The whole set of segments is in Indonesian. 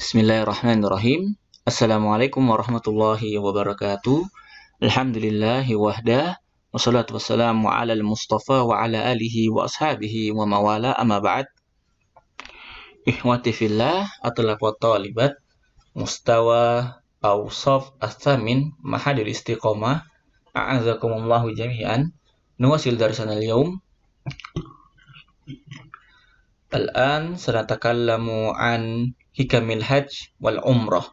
Bismillahirrahmanirrahim. Assalamualaikum warahmatullahi wabarakatuh. Alhamdulillahi wahdah. Wassalatu wassalamu ala al-mustafa wa ala alihi wa ashabihi wa mawala amma ba'd. Ikhwati fillah atlaq wa talibat mustawa awsaf as-samin mahadil istiqomah. A'azakumullahu jami'an. Nuwasil darsana al-yawm. Al-an sanatakallamu an hikamil hajj wal umrah.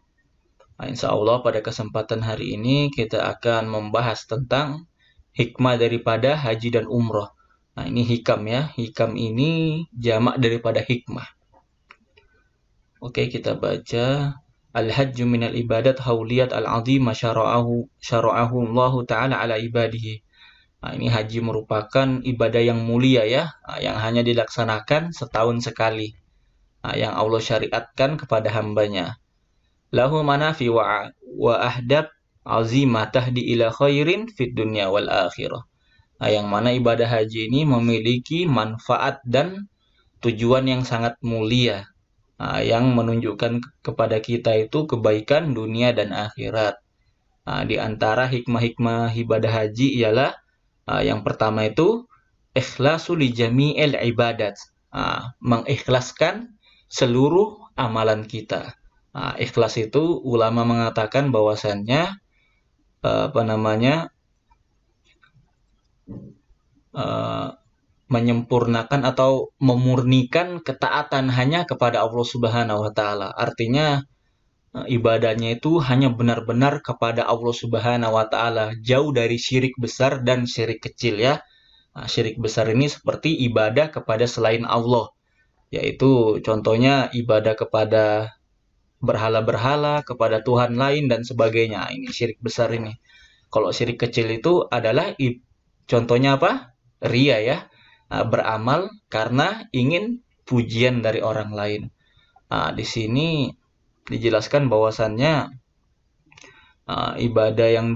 Nah, insya Allah pada kesempatan hari ini kita akan membahas tentang hikmah daripada haji dan umrah. Nah, ini hikam ya. Hikam ini jamak daripada hikmah. Oke, kita baca. Al-hajju minal ibadat hauliyat al-azimah syara'ahu Allah Ta'ala ala ibadihi. Nah, ini haji merupakan ibadah yang mulia ya, yang hanya dilaksanakan setahun sekali. Yang Allah syariatkan kepada hambanya. Lahu manafi wa ahdab azimah tahdi ila khairin fid dunya wal akhirah. Yang mana ibadah haji ini memiliki manfaat dan tujuan yang sangat mulia. Yang menunjukkan kepada kita itu kebaikan dunia dan akhirat. Di antara hikmah-hikmah ibadah haji ialah yang pertama itu ikhlasu li jami'il ibadat. Mengikhlaskan seluruh amalan kita. Ikhlas itu ulama mengatakan bahwasannya menyempurnakan atau memurnikan ketaatan hanya kepada Allah Subhanahu wa taala. Artinya ibadahnya itu hanya benar-benar kepada Allah Subhanahu wa taala, jauh dari syirik besar dan syirik kecil ya. Syirik besar ini seperti ibadah kepada selain Allah, yaitu contohnya ibadah kepada berhala-berhala, kepada Tuhan lain dan sebagainya. Ini syirik besar ini. Kalau syirik kecil itu adalah contohnya apa? Ria ya. Beramal karena ingin pujian dari orang lain. Di sini dijelaskan bahwasannya ibadah yang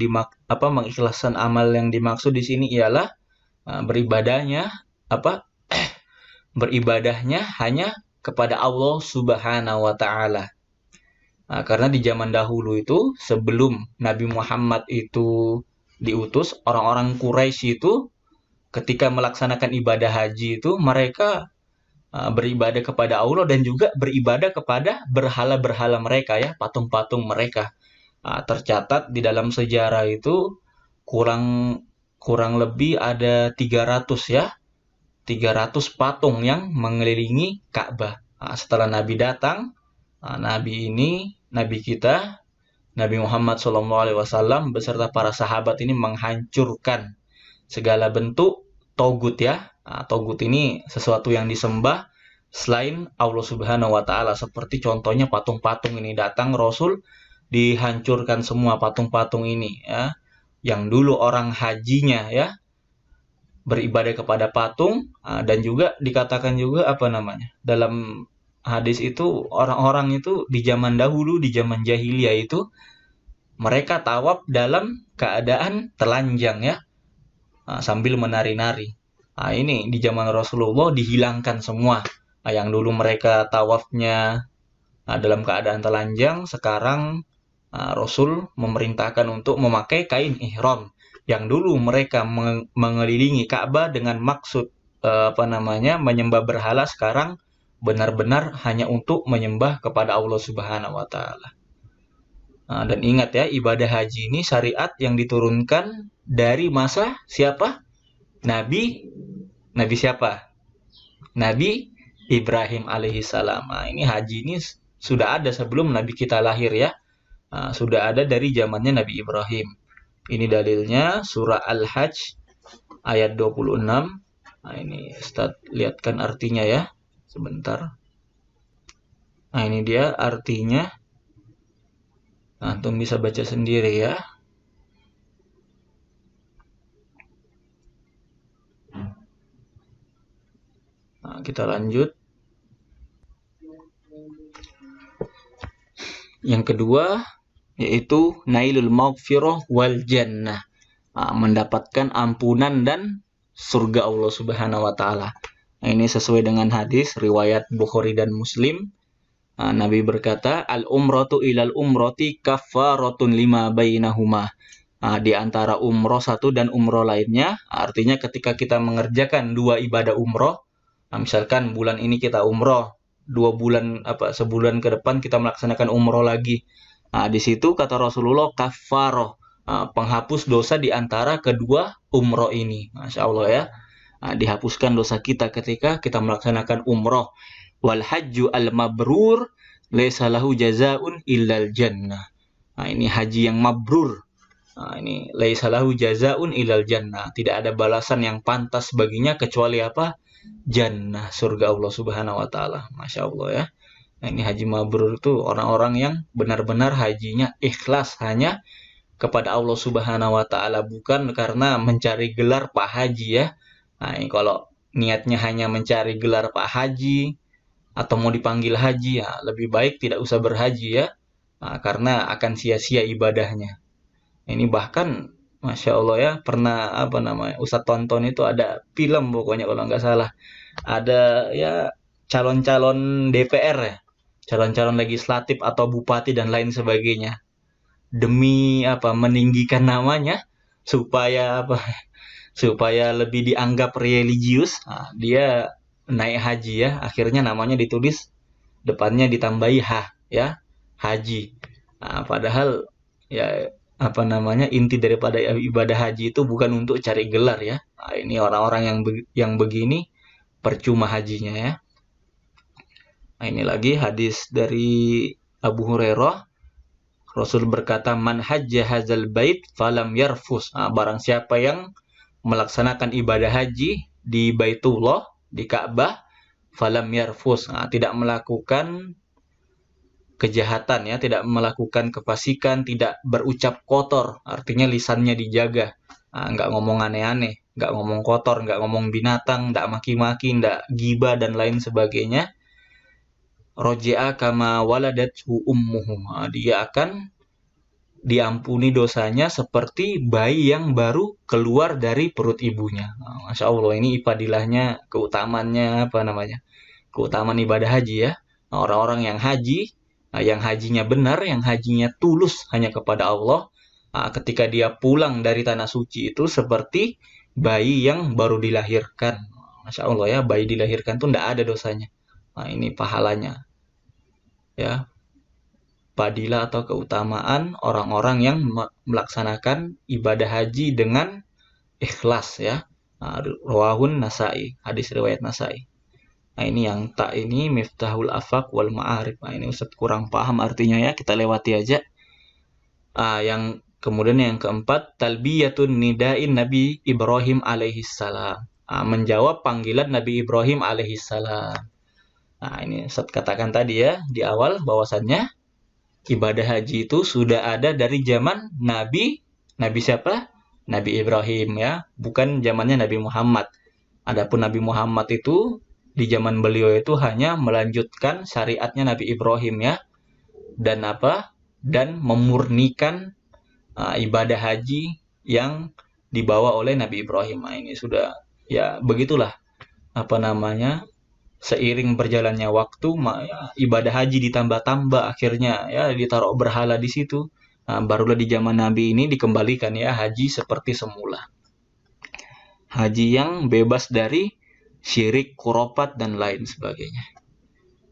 mengikhlaskan amal yang dimaksud di sini ialah beribadahnya hanya kepada Allah Subhanahu wa taala. Karena di zaman dahulu itu sebelum Nabi Muhammad itu diutus, orang-orang Quraisy itu ketika melaksanakan ibadah haji itu mereka beribadah kepada Allah dan juga beribadah kepada berhala-berhala mereka ya, patung-patung mereka. Tercatat di dalam sejarah itu kurang lebih ada 300 ya. 300 patung yang mengelilingi Ka'bah. Setelah Nabi datang, Nabi kita, Nabi Muhammad SAW beserta para sahabat ini menghancurkan segala bentuk togut ya. Togut ini sesuatu yang disembah selain Allah Subhanahu wa taala, seperti contohnya patung-patung ini. Datang Rasul, dihancurkan semua patung-patung ini ya. Yang dulu orang hajinya ya beribadah kepada patung, dan juga dikatakan juga dalam hadis itu orang-orang itu di zaman dahulu, di zaman jahiliyah itu mereka tawaf dalam keadaan telanjang ya, sambil menari-nari. Ini di zaman Rasulullah dihilangkan semua. Yang dulu mereka tawafnya dalam keadaan telanjang, sekarang Rasul memerintahkan untuk memakai kain ihram. Yang dulu mereka mengelilingi Ka'bah dengan maksud menyembah berhala, sekarang benar-benar hanya untuk menyembah kepada Allah Subhanahu wa taala. Dan ingat ya, ibadah haji ini syariat yang diturunkan dari masa siapa? Nabi siapa? Nabi Ibrahim alaihissalam. Ini haji ini sudah ada sebelum Nabi kita lahir ya. Sudah ada dari zamannya Nabi Ibrahim. Ini dalilnya surah Al-Hajj ayat 26. Ini Ustaz lihatkan artinya ya. Sebentar. Ini dia artinya. Antum bisa baca sendiri ya. Kita lanjut. Yang kedua yaitu nailul maghfirah wal jannah. Mendapatkan ampunan dan surga Allah Subhanahu wa taala. Ini sesuai dengan hadis riwayat Bukhari dan Muslim Nabi berkata, al-umratu ilal umrati kaffaratun lima bainahuma. Di antara umroh satu dan umroh lainnya, artinya ketika kita mengerjakan dua ibadah umroh, misalkan bulan ini kita umroh, 2 bulan sebulan ke depan kita melaksanakan umroh lagi. Di situ kata Rasulullah kafaroh, penghapus dosa di antara kedua umroh ini. Masya Allah ya. Dihapuskan dosa kita ketika kita melaksanakan umroh. Wal hajju al mabrur laisa lahu jazaun illal jannah. Ini haji yang mabrur. Ini laisa lahu jazaun illal jannah. Tidak ada balasan yang pantas baginya kecuali apa? Jannah, surga Allah Subhanahu wa taala. Masya Allah ya. Ini haji mabrur itu orang-orang yang benar-benar hajinya ikhlas hanya kepada Allah Subhanahu wa taala, bukan karena mencari gelar Pak Haji ya. Ini kalau niatnya hanya mencari gelar Pak Haji atau mau dipanggil haji, ya lebih baik tidak usah berhaji ya. Karena akan sia-sia ibadahnya. Ini bahkan Masya Allah ya, pernah Ustadz tonton itu ada film pokoknya kalau nggak salah. Ada ya calon-calon DPR ya, calon-calon legislatif atau bupati dan lain sebagainya. Demi meninggikan namanya supaya supaya lebih dianggap religius, dia naik haji ya, akhirnya namanya ditulis depannya ditambahi ya, haji. Padahal ya inti daripada ibadah haji itu bukan untuk cari gelar ya. Ini orang-orang yang begini percuma hajinya ya. Ini lagi hadis dari Abu Hurairah, Rasul berkata, man hajja hazal bait falam yarfus. Barang siapa yang melaksanakan ibadah haji di Baitullah, di Ka'bah, falam yarfus, tidak melakukan kejahatan ya, tidak melakukan kefasikan, tidak berucap kotor, artinya lisannya dijaga, nggak ngomong aneh-aneh, nggak ngomong kotor, nggak ngomong binatang, nggak maki-maki, nggak gibah dan lain sebagainya. Roji'a kama waladathu ummuhu, dia akan diampuni dosanya seperti bayi yang baru keluar dari perut ibunya. Masya Allah, ini fadilahnya, keutamannya keutamaan ibadah haji ya. Orang-orang yang haji, yang hajinya benar, yang hajinya tulus hanya kepada Allah, ketika dia pulang dari tanah suci itu seperti bayi yang baru dilahirkan. Masya Allah ya, bayi dilahirkan tuh tidak ada dosanya. Ini pahalanya ya, fadilah atau keutamaan orang-orang yang melaksanakan ibadah haji dengan ikhlas ya. Rawahun Nasai, hadis riwayat Nasai. Ini yang tak ini Miftahul Afaq wal Ma'arif. Ini Ustaz kurang paham artinya ya, kita lewati aja. Yang kemudian yang keempat, talbiyatun nidain Nabi Ibrahim alaihissalam. Menjawab panggilan Nabi Ibrahim alaihissalam. Ini Ustaz katakan tadi ya di awal bahwasannya ibadah haji itu sudah ada dari zaman Nabi siapa? Nabi Ibrahim ya, bukan zamannya Nabi Muhammad. Adapun Nabi Muhammad itu di zaman beliau itu hanya melanjutkan syariatnya Nabi Ibrahim ya, dan memurnikan ibadah haji yang dibawa oleh Nabi Ibrahim. Ini sudah ya begitulah seiring berjalannya waktu, ibadah haji ditambah-tambah, akhirnya ya ditaruh berhala di situ. Barulah di zaman Nabi ini dikembalikan ya haji seperti semula. Haji yang bebas dari syirik, khurafat dan lain sebagainya.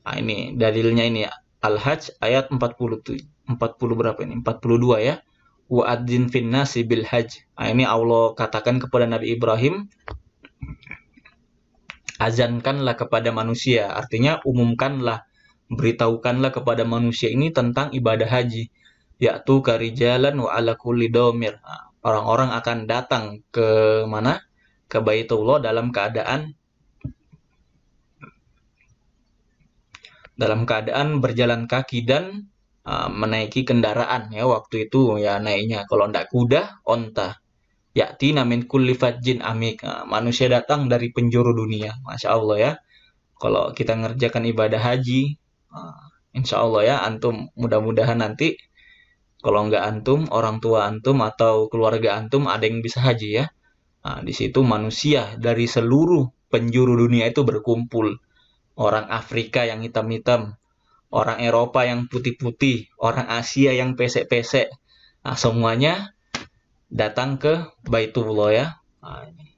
Ini dalilnya ini ya. Al-Hajj ayat 40 berapa ini? 42 ya. Wa adzin fin nasi bil hajj. Ini Allah katakan kepada Nabi Ibrahim, azankanlah kepada manusia, artinya umumkanlah, beritahukanlah kepada manusia ini tentang ibadah haji. Yaitu karijalan wa ala kulli domir. Orang-orang akan datang ke mana? Ke Baitullah dalam keadaan berjalan kaki dan menaiki kendaraan ya. Waktu itu ya naiknya kalau ndak kuda, onta. Ya'tina min kulli fajjin amik. Manusia datang dari penjuru dunia. Masya Allah ya. Kalau kita ngerjakan ibadah haji, insya Allah ya, antum mudah-mudahan nanti, kalau nggak antum, orang tua antum atau keluarga antum ada yang bisa haji ya. Di situ manusia dari seluruh penjuru dunia itu berkumpul. Orang Afrika yang hitam-hitam, orang Eropa yang putih-putih, orang Asia yang pesek-pesek. Nah, semuanya datang ke Baitullah ya. Nah, ini.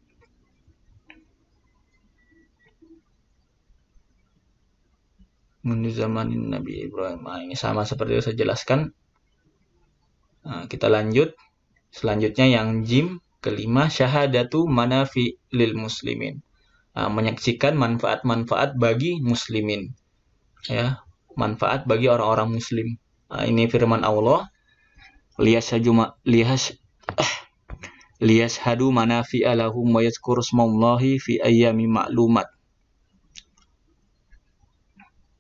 Menurut zaman Nabi Ibrahim. Nah, ini sama seperti yang saya jelaskan. Nah, kita lanjut. Selanjutnya yang jim kelima, syahadatu manafi lil muslimin. Nah, menyaksikan manfaat-manfaat bagi muslimin. Ya, manfaat bagi orang-orang muslim. Nah, ini firman Allah, liyashhadu manafi'a lahum wa yadhkuru smallahi fi ayyamin ma'lumat.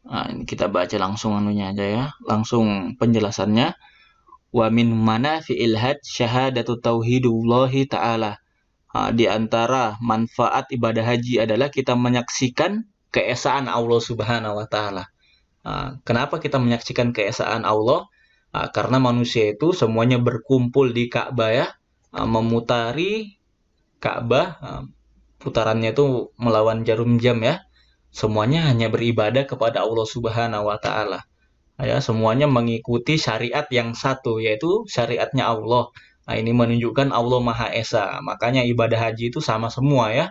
Nah, ini kita baca langsung anunya aja ya, langsung penjelasannya. Wa min manafi'il hajj syahadatu tauhidullahi ta'ala. Nah, di antara manfaat ibadah haji adalah kita menyaksikan keesaan Allah Subhanahu wa taala. Nah, kenapa kita menyaksikan keesaan Allah? Nah, karena manusia itu semuanya berkumpul di Ka'bah ya, memutari Ka'bah, putarannya itu melawan jarum jam ya. Semuanya hanya beribadah kepada Allah Subhanahu wa taala. Ya, semuanya mengikuti syariat yang satu, yaitu syariatnya Allah. Nah, ini menunjukkan Allah Maha Esa. Makanya ibadah haji itu sama semua ya.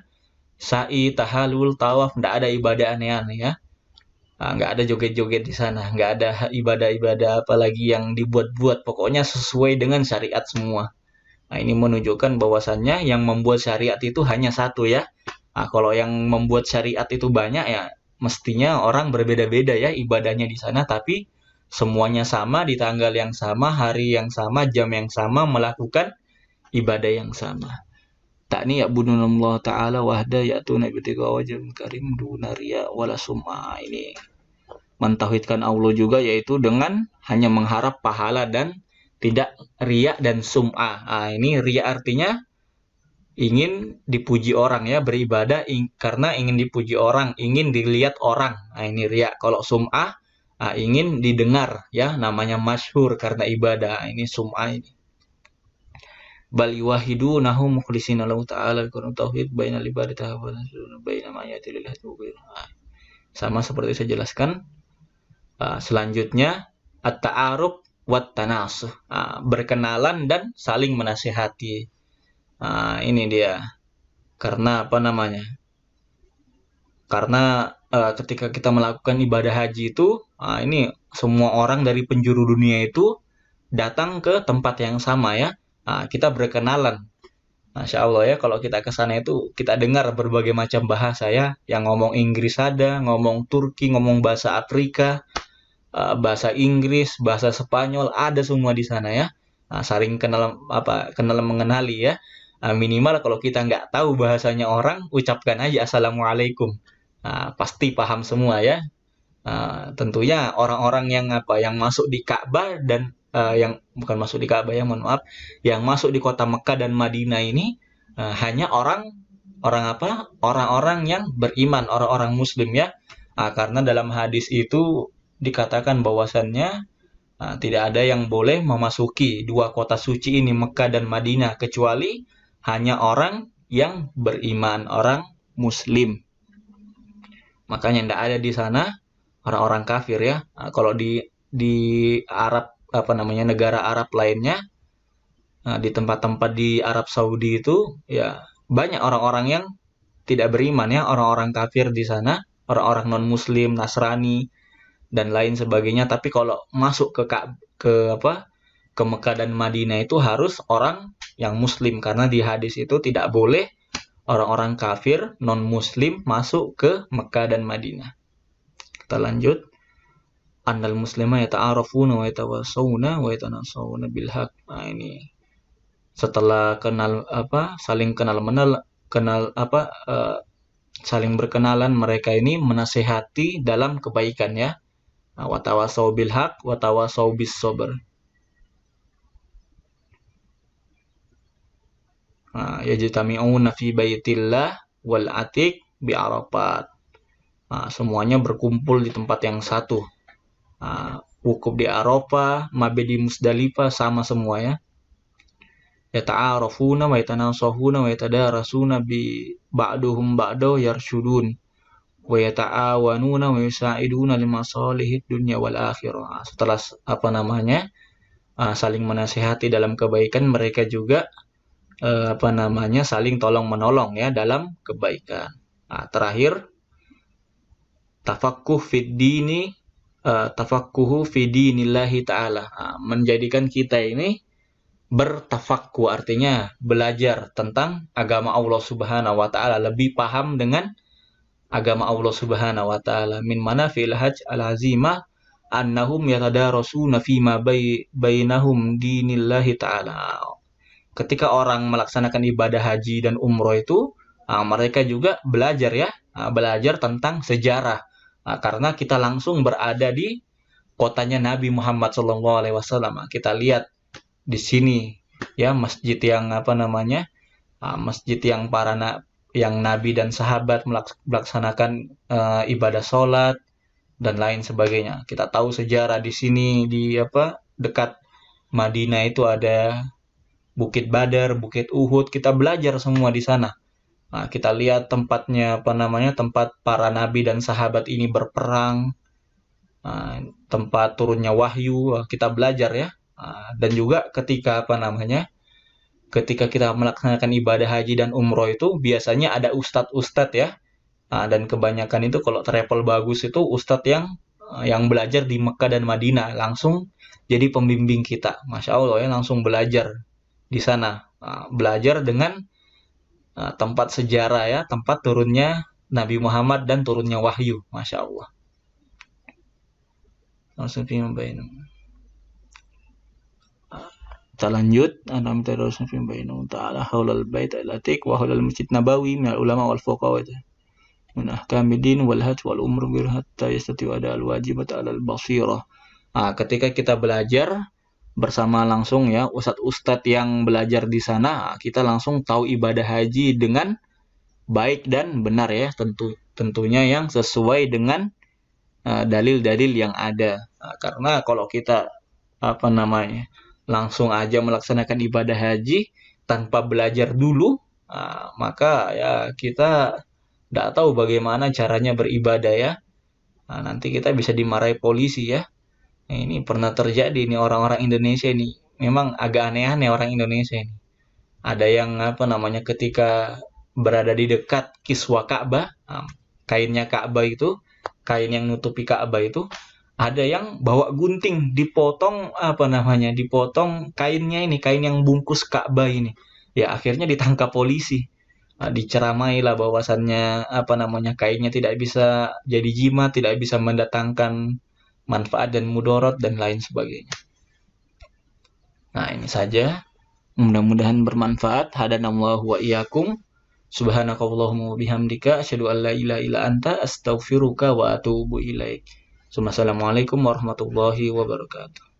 Sa'i, tahalul, tawaf, tidak ada ibadah aneh-aneh ya. Nah, nggak ada joget-joget di sana, nggak ada ibadah-ibadah apalagi yang dibuat-buat. Pokoknya sesuai dengan syariat semua. Nah, ini menunjukkan bahwasannya yang membuat syariat itu hanya satu ya. Nah, kalau yang membuat syariat itu banyak ya, mestinya orang berbeda-beda ya ibadahnya di sana, tapi semuanya sama di tanggal yang sama, hari yang sama, jam yang sama, melakukan ibadah yang sama. Tak ni ya'budunallah ta'ala wahda ya'tuna bitika wajhil karim duna riya wala sum'a. Ini mentauhidkan Allah juga, yaitu dengan hanya mengharap pahala dan tidak riya dan sum'ah. Nah, ini riya artinya ingin dipuji orang ya, beribadah karena ingin dipuji orang, ingin dilihat orang. Nah, ini riya. Kalau sum'ah, ingin didengar ya, namanya masyhur karena ibadah. Ini sum'ah ini. Bal yuwahidunahu mukhlishina lahu ta'ala karena tauhid bainal ibadati wa baina ma yati lillahi. Sama seperti saya jelaskan. Selanjutnya at-ta'aruf wat tanasuh. Berkenalan dan saling menasihati. Ini dia. Karena apa namanya? Karena ketika kita melakukan ibadah haji itu, ini semua orang dari penjuru dunia itu datang ke tempat yang sama ya. Kita berkenalan. Masya Allah ya, kalau kita ke sana itu kita dengar berbagai macam bahasa ya, yang ngomong Inggris ada, ngomong Turki, ngomong bahasa Afrika, bahasa Inggris, bahasa Spanyol, ada semua di sana ya. Saling kenal mengenali ya. Minimal kalau kita nggak tahu bahasanya orang, ucapkan aja Assalamualaikum. Pasti paham semua ya. Tentunya orang-orang yang masuk di Ka'bah dan yang bukan masuk di Ka'bah ya, mohon maaf, yang masuk di kota Mekah dan Madinah ini hanya orang-orang yang beriman, orang-orang Muslim ya. Karena dalam hadis itu dikatakan bahwasannya tidak ada yang boleh memasuki dua kota suci ini, Mekah dan Madinah, kecuali hanya orang yang beriman, orang Muslim. Makanya tidak ada di sana orang-orang kafir ya. Kalau di Arab negara Arab lainnya, di tempat-tempat di Arab Saudi itu ya banyak orang-orang yang tidak beriman ya, orang-orang kafir di sana, orang-orang non-Muslim, Nasrani dan lain sebagainya. Tapi kalau masuk ke Mekah dan Madinah itu harus orang yang Muslim, karena di hadis itu tidak boleh orang-orang kafir non-Muslim masuk ke Mekah dan Madinah. Kita lanjut. Annal muslima yata'arafuna wa yatawassawna wa yatanasawna bil haq. Nah, ini setelah saling saling berkenalan, mereka ini menasehati dalam kebaikan ya. Wa tawassaw bil haq wa tawassaw bis sabr. Yajtami'una fi baitillah wal atiq bi Arafat. Semuanya berkumpul di tempat yang satu. Wukuf di Arafah, mabit di Musdalifah, sama semua ya. Yata'arafuna wa yatanasahuna wa yatadarasuna bi ba'duhum ba'dahu yarshudun wa yata'awanuna wa yusa'iduna limasalihid dunya wal akhirah. Setelah saling menasihati dalam kebaikan, mereka juga saling tolong menolong ya dalam kebaikan. Nah, terakhir tafaqquh fid dini tafaqquhu fi dinillahi ta'ala. Nah, menjadikan kita ini bertafaqquh, artinya belajar tentang agama Allah Subhanahu wa taala, lebih paham dengan agama Allah Subhanahu wa taala. Min mana fil hajj al-azimah annahum yatadarasuna fima bainahum dinillahi ta'ala. Ketika orang melaksanakan ibadah haji dan umroh itu, mereka juga belajar ya, belajar tentang sejarah. Karena kita langsung berada di kotanya Nabi Muhammad SAW. Kita lihat di sini ya masjid yang masjid yang yang Nabi dan sahabat melaksanakan ibadah sholat dan lain sebagainya. Kita tahu sejarah di sini di dekat Madinah itu ada Bukit Badar, Bukit Uhud. Kita belajar semua di sana. Nah, kita lihat tempatnya tempat para nabi dan sahabat ini berperang, tempat turunnya wahyu, kita belajar ya. Dan juga ketika ketika kita melaksanakan ibadah haji dan umroh itu biasanya ada ustadz-ustadz ya. Dan kebanyakan itu kalau travel bagus itu ustadz yang belajar di Mekah dan Madinah langsung jadi pembimbing kita. Masya Allah ya, langsung belajar di sana, belajar dengan tempat sejarah ya, tempat turunnya Nabi Muhammad dan turunnya wahyu. Masya Allah. Kita lanjut. Anam terus ta'ala haulal bait al-atiq wa haulal masjid nabawi min ulama wal fuqaha min ahkamid wal hajj wal umr bir hatta yastati ada al-wajibat al basirah. Ketika kita belajar bersama langsung ya ustadz-ustadz yang belajar di sana, kita langsung tahu ibadah haji dengan baik dan benar ya, tentunya yang sesuai dengan dalil-dalil yang ada. Karena kalau kita langsung aja melaksanakan ibadah haji tanpa belajar dulu, maka ya kita tidak tahu bagaimana caranya beribadah ya. Nanti kita bisa dimarahi polisi ya. Ini pernah terjadi nih, orang-orang Indonesia ini memang agak aneh-aneh orang Indonesia ini. Ada yang ketika berada di dekat kiswa Ka'bah, kainnya Ka'bah itu, kain yang nutupi Ka'bah itu, ada yang bawa gunting, dipotong dipotong kainnya ini, kain yang bungkus Ka'bah ini. Ya akhirnya ditangkap polisi. Diceramailah bahwasannya kainnya tidak bisa jadi jimat, tidak bisa mendatangkan manfaat dan mudarat dan lain sebagainya. Nah, ini saja. Mudah-mudahan bermanfaat. Hadanallahu wa iyyakum. Subhanakallahumma wa bihamdika asyhadu an la ilaha illa anta astaghfiruka wa atubu ilaik. Assalamualaikum warahmatullahi wabarakatuh.